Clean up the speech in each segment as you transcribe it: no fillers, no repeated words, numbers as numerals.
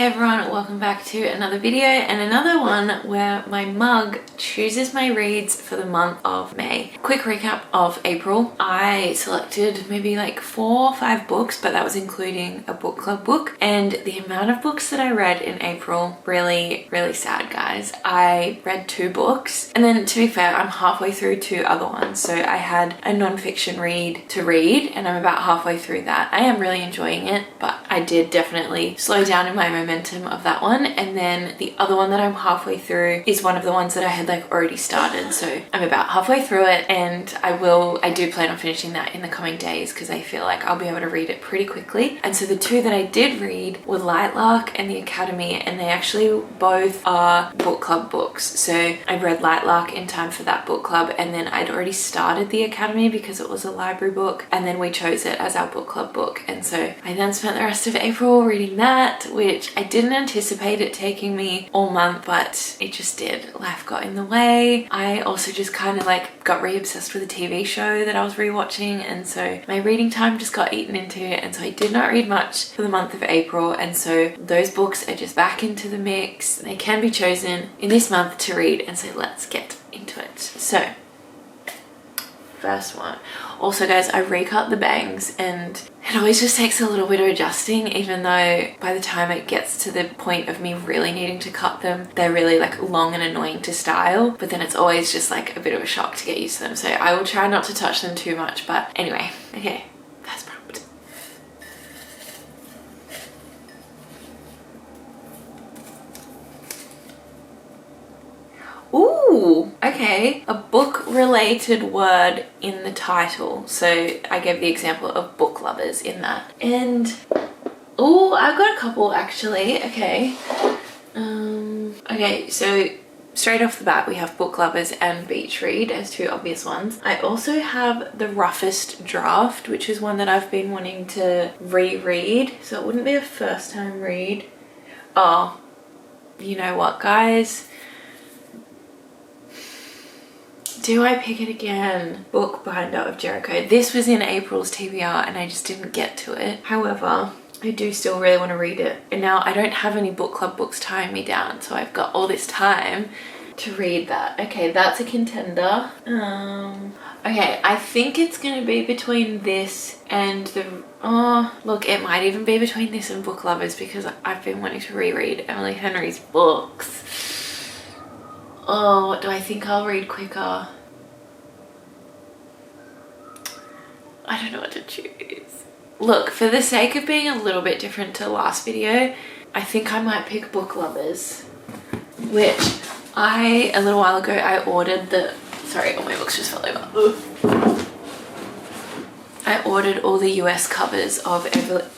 Hey everyone, welcome back to another video and another one where my mug chooses my reads for the month of May. Quick recap of April. I selected maybe like 4 or 5 books, but that was including a book club book, and the amount of books that I read in April, really sad, guys. I read 2 books, and then to be fair, I'm halfway through 2 other ones. So I had a non-fiction read to read and I'm about halfway through that. I am really enjoying it, but I did definitely slow down in my momentum of that one. And then the other one that I'm halfway through is one of the ones that I had like already started, so I'm about halfway through it, and I do plan on finishing that in the coming days because I feel like I'll be able to read it pretty quickly. And so the 2 that I did read were Lightlark and The Academy, and they actually both are book club books. So I read Lightlark in time for that book club, and then I'd already started The Academy because it was a library book, and then we chose it as our book club book. And so I then spent the rest of April reading that, which I didn't anticipate it taking me all month, but it just did. Life got in the way. I also just kind of like got re-obsessed with a TV show that I was rewatching, and so my reading time just got eaten into, and so I did not read much for the month of April. And so those books are just back into the mix. They can be chosen in this month to read, and so let's get into it. So first one. Also guys, I recut the bangs and it always just takes a little bit of adjusting, even though by the time it gets to the point of me really needing to cut them, they're really like long and annoying to style, but then it's always just like a bit of a shock to get used to them. So I will try not to touch them too much, but anyway, okay, first prompt. Ooh, okay, a book related word in the title. So I gave the example of book lovers in that. And oh, I've got a couple actually. Okay. Okay, so straight off the bat we have book lovers and beach read as 2 obvious ones. I also have The Roughest Draft, which is one that I've been wanting to reread, so it wouldn't be a first time read. Oh, you know what guys? Do I pick it again? Bookbinder of Jericho. This was in April's TBR and I just didn't get to it. However, I do still really want to read it. And now I don't have any book club books tying me down, so I've got all this time to read that. Okay, that's a contender. Okay, I think it's gonna be between this and the... Oh, look, it might even be between this and Book Lovers because I've been wanting to reread Emily Henry's books. Oh, what do I think I'll read quicker? I don't know what to choose. Look, for the sake of being a little bit different to the last video, I think I might pick Book Lovers, which a little while ago, I ordered the... Sorry, all my books just fell over. Ugh. I ordered all the US covers of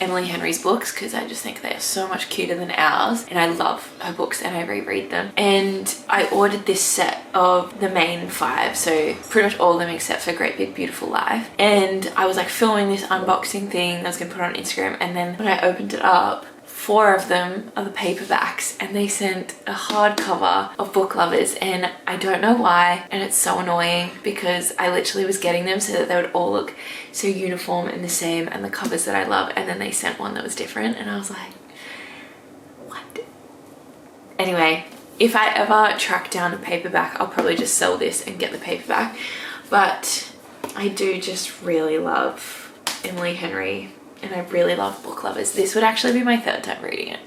Emily Henry's books because I just think they are so much cuter than ours, and I love her books and I reread them. And I ordered this set of the main 5, so pretty much all of them except for Great Big Beautiful Life. And I was like filming this unboxing thing I was gonna put on Instagram, and then when I opened it up, 4 of them are the paperbacks, and they sent a hardcover of Book Lovers, and I don't know why, and it's so annoying because I literally was getting them so that they would all look so uniform and the same, and the covers that I love, and then they sent one that was different, and I was like, what? Anyway, if I ever track down a paperback, I'll probably just sell this and get the paperback. But I do just really love Emily Henry, and I really love Book Lovers. This would actually be my 3rd time reading it.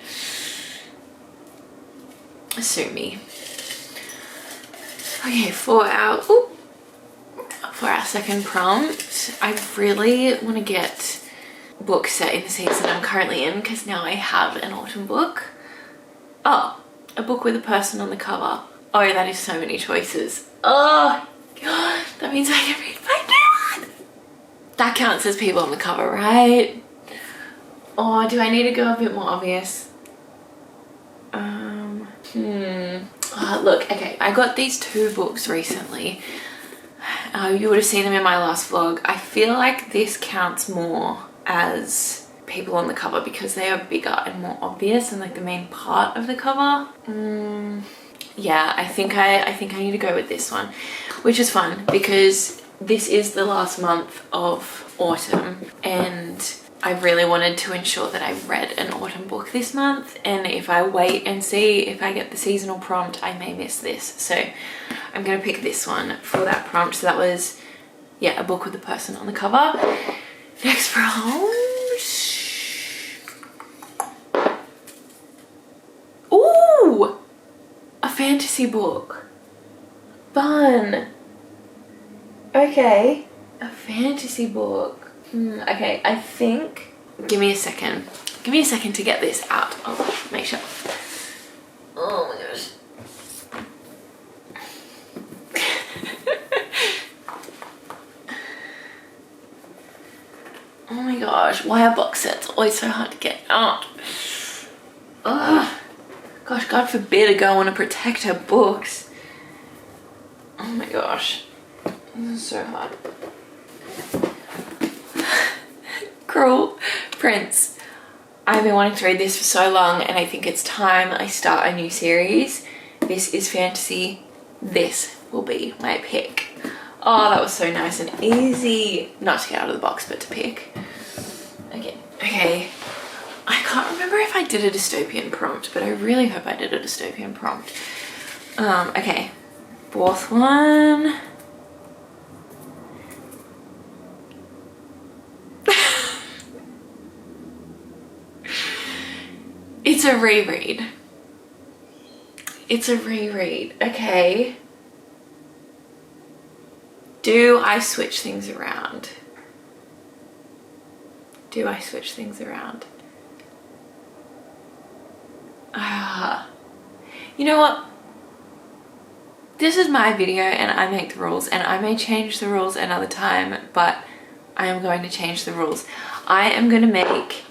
Sue me. Okay, for our second prompt, I really want to get books set in the season I'm currently in because now I have an autumn book. Oh, a book with a person on the cover. Oh, that is so many choices. Oh, God, that means I can read my new one. That counts as people on the cover, right? Oh, do I need to go a bit more obvious? Oh, look, okay, I got these 2 books recently. You would have seen them in my last vlog. I feel like this counts more as people on the cover because they are bigger and more obvious and like the main part of the cover. Yeah, I think I need to go with this one, which is fun because this is the last month of autumn, and I really wanted to ensure that I read an autumn book this month, and if I wait and see if I get the seasonal prompt, I may miss this. So I'm gonna pick this one for that prompt. So that was, yeah, a book with a person on the cover. Next prompt. Ooh, a fantasy book. Fun. Okay, a fantasy book. Okay, I think, give me a second to get this out of my shelf. Oh my gosh. Oh my gosh, why are box sets always so hard to get out? Ugh. Gosh, God forbid a girl want to protect her books. Oh my gosh, this is so hard. Cruel Prince. I've been wanting to read this for so long, and I think it's time I start a new series. This is fantasy. This will be my pick. Oh, that was so nice and easy. Not to get out of the box, but to pick. Okay. I can't remember if I did a dystopian prompt, but I really hope I did a dystopian prompt. Okay. Fourth one. It's a reread. It's a reread. Okay. Do I switch things around? Do I switch things around? You know what? This is my video and I make the rules, and I may change the rules another time, but I am going to change the rules. I am going to make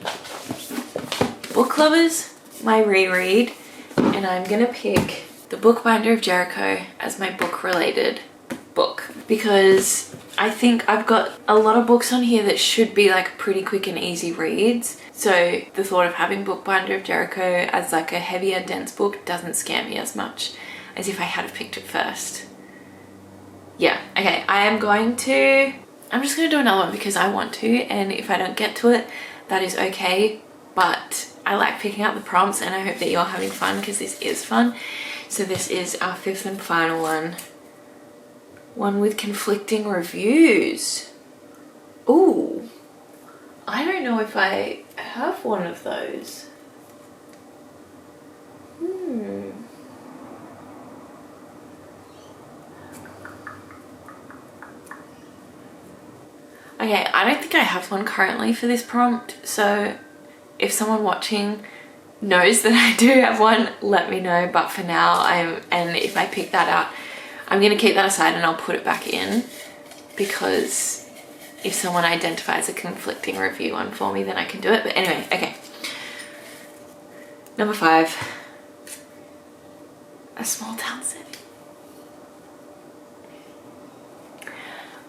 Book Lovers my reread, and I'm going to pick The Bookbinder of Jericho as my book related book, because I think I've got a lot of books on here that should be like pretty quick and easy reads. So the thought of having Bookbinder of Jericho as like a heavier, dense book doesn't scare me as much as if I had have picked it first. Yeah, okay, I'm just gonna do another one because I want to, and if I don't get to it, that is okay. But I like picking up the prompts, and I hope that you're having fun because this is fun. So this is our fifth and final one. One with conflicting reviews. Ooh, I don't know if I have one of those. Okay, I don't think I have one currently for this prompt, so if someone watching knows that I do have one, let me know. But for now, and if I pick that out, I'm gonna keep that aside and I'll put it back in, because if someone identifies a conflicting review one for me, then I can do it. But anyway, okay. Number 5, a small town setting.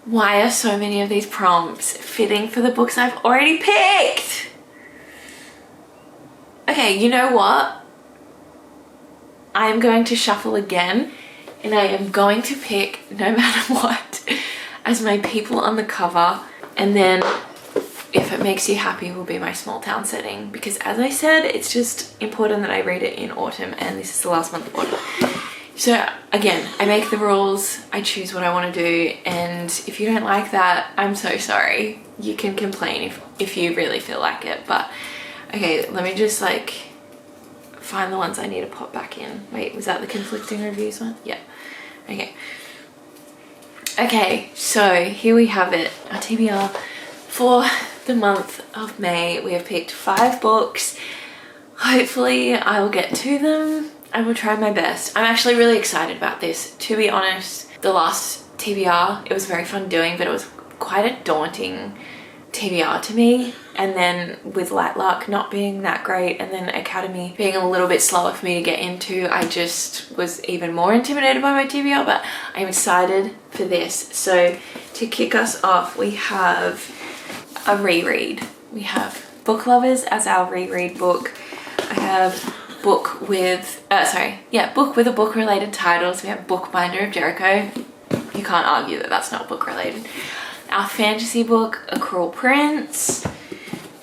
Why are so many of these prompts fitting for the books I've already picked? Okay, you know what? I am going to shuffle again, and I am going to pick, no matter what, as my people on the cover, and then If It Makes You Happy will be my small town setting, because as I said, it's just important that I read it in autumn, and this is the last month of autumn. So again, I make the rules, I choose what I want to do, and if you don't like that, I'm so sorry. You can complain if you really feel like it. But okay, let me just like find the ones I need to pop back in. Wait, was that the conflicting reviews one? Yeah. Okay, so here we have it, our TBR for the month of May. We have picked 5 books. Hopefully I will get to them. I will try my best. I'm actually really excited about this. To be honest, the last TBR, it was very fun doing, but it was quite a daunting TBR to me. And then with Light Luck not being that great, and then Academy being a little bit slower for me to get into, I just was even more intimidated by my TBR, but I'm excited for this. So to kick us off, we have a reread. We have Book Lovers as our reread book. I have book with a book related title. So we have Bookbinder of Jericho. You can't argue that that's not book related. Our fantasy book, A Cruel Prince.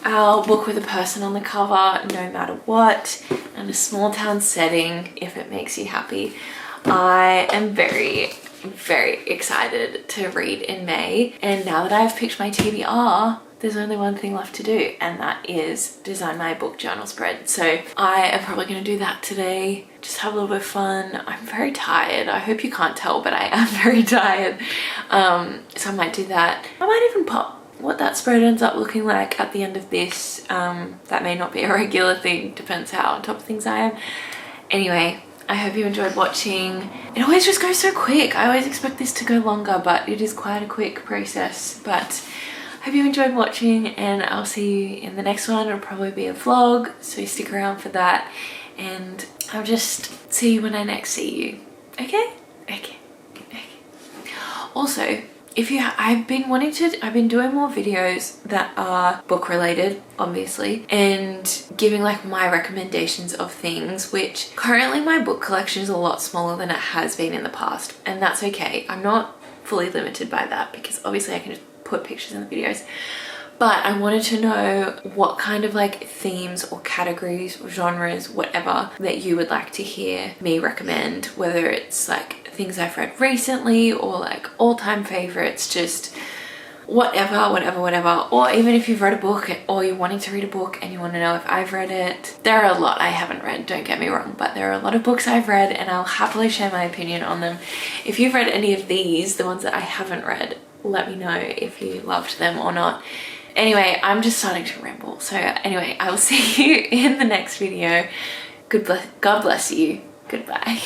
our book with a person on the cover no matter what, and a small town setting if it makes you happy. I am very excited to read in May, and now that I've picked my TBR, there's only one thing left to do, and that is design my book journal spread. So I am probably going to do that today, just have a little bit of fun. I'm very tired. I hope you can't tell, but I am very tired. So I might do that. I might even pop what that spread ends up looking like at the end of this. That may not be a regular thing, depends how on top of things I am. Anyway, I hope you enjoyed watching. It always just goes so quick. I always expect this to go longer, but it is quite a quick process. But I hope you enjoyed watching, and I'll see you in the next one. It'll probably be a vlog, so stick around for that, and I'll just see you when I next see you. Okay? Okay. Also, if you I've been doing more videos that are book related, obviously, and giving like my recommendations of things, which currently my book collection is a lot smaller than it has been in the past, and that's okay. I'm not fully limited by that because obviously I can just put pictures in the videos. But I wanted to know what kind of like themes or categories or genres, whatever, that you would like to hear me recommend, whether it's like things I've read recently or like all-time favorites, just whatever, or even if you've read a book or you're wanting to read a book and you want to know if I've read it. There are a lot I haven't read, don't get me wrong, but there are a lot of books I've read and I'll happily share my opinion on them. If you've read any of these, the ones that I haven't read, let me know if you loved them or not. Anyway, I'm just starting to ramble. So anyway, I will see you in the next video. God bless you. Goodbye.